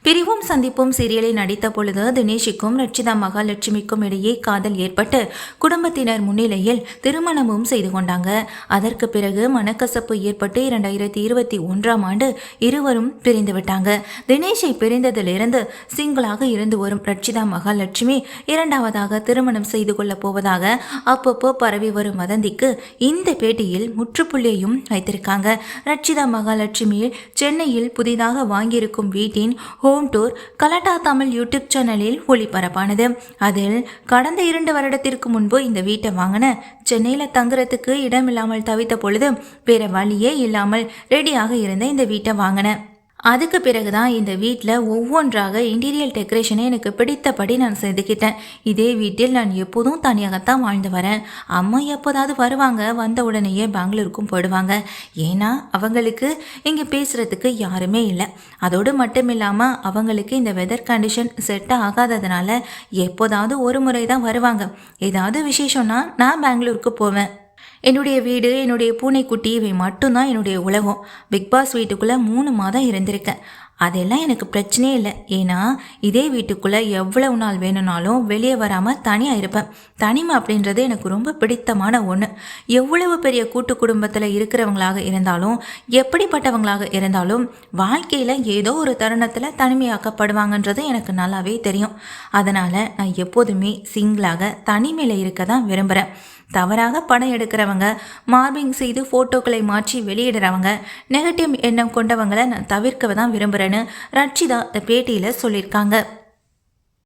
பிரிவும் சந்திப்பும் சீரியலில் நடித்த பொழுது தினேஷுக்கும் ரட்சிதா மகாலட்சுமிக்கும் இடையே காதல் ஏற்பட்டு குடும்பத்தினர் முன்னிலையில் திருமணமும் செய்து கொண்டாங்க. அதற்கு பிறகு மனக்கசப்பு ஏற்பட்டு 2021 இருவரும் பிரிந்து விட்டாங்க. தினேஷை பிரிந்ததிலிருந்து சிங்கிளாக இருந்து வரும் ரட்சிதா மகாலட்சுமி இரண்டாவதாக திருமணம் செய்து கொள்ள போவதாக அப்பப்போ பரவி வரும் வதந்திக்கு இந்த பேட்டியில் முற்றுப்புள்ளியையும் வைத்திருக்காங்க. ரட்சிதா மகாலட்சுமி சென்னையில் புதிதாக வாங்கியிருக்கும் வீட்டின் ஹோம் டூர் கலாட்டா தமிழ் யூடியூப் சேனலில் ஒளிபரப்பானது. அதில் கடந்த 2 வருடத்திற்கு முன்பு இந்த வீட்டை வாங்கின சென்னையில் தங்குறதுக்கு இடமில்லாமல் தவித்த பொழுது வேற வழியே இல்லாமல் ரெடியாக இருந்த இந்த வீட்டை வாங்கினேன். அதுக்கு பிறகுதான் இந்த வீட்டில் ஒவ்வொன்றாக இன்டீரியர் டெக்கரேஷனை எனக்கு பிடித்தபடி நான் செதுக்கிட்டேன். இதே வீட்டில் நான் எப்போதும் தனியாகத்தான் வாழ்ந்து வரேன். அம்மா எப்போதாவது வருவாங்க, வந்த உடனேயே பெங்களூருக்கும் போயிடுவாங்க. ஏன்னா அவங்களுக்கு இங்கே பேசுகிறதுக்கு யாருமே இல்லை. அதோடு மட்டும் இல்லாமல் அவங்களுக்கு இந்த வெதர் கண்டிஷன் செட் ஆகாததுனால எப்போதாவது ஒரு முறை தான் வருவாங்க. ஏதாவது விசேஷம்னா நான் பெங்களூருக்கு போவேன். என்னுடைய வீடு, என்னுடைய பூனைக்குட்டி, இவை மட்டும்தான் என்னுடைய உலகம். பிக்பாஸ் வீட்டுக்குள்ளே 3 மாதம் இருந்திருக்கேன். அதெல்லாம் எனக்கு பிரச்சனையே இல்லை. ஏன்னா இதே வீட்டுக்குள்ளே எவ்வளவு நாள் வேணும்னாலும் வெளியே வராமல் தனியாக இருப்பேன். தனிமை அப்படின்றது எனக்கு ரொம்ப பிடித்தமான ஒன்று. எவ்வளவு பெரிய கூட்டு குடும்பத்தில் இருக்கிறவங்களாக இருந்தாலும், எப்படிப்பட்டவங்களாக இருந்தாலும் வாழ்க்கையில் ஏதோ ஒரு தருணத்தில் தனிமையாக்கப்படுவாங்கன்றது எனக்கு நல்லாவே தெரியும். அதனால் நான் எப்போதுமே சிங்கிளாக தனிமையில் இருக்க தான் விரும்புகிறேன். தவறாக படம் எடுக்கிறவங்க, மார்பிங் செய்து ஃபோட்டோக்களை மாற்றி வெளியிடுறவங்க, நெகட்டிவ் எண்ணம் கொண்டவங்களை நான் தவிர்க்க தான் விரும்புகிறேன்னு ரட்சிதா இந்த பேட்டியில் சொல்லியிருக்காங்க.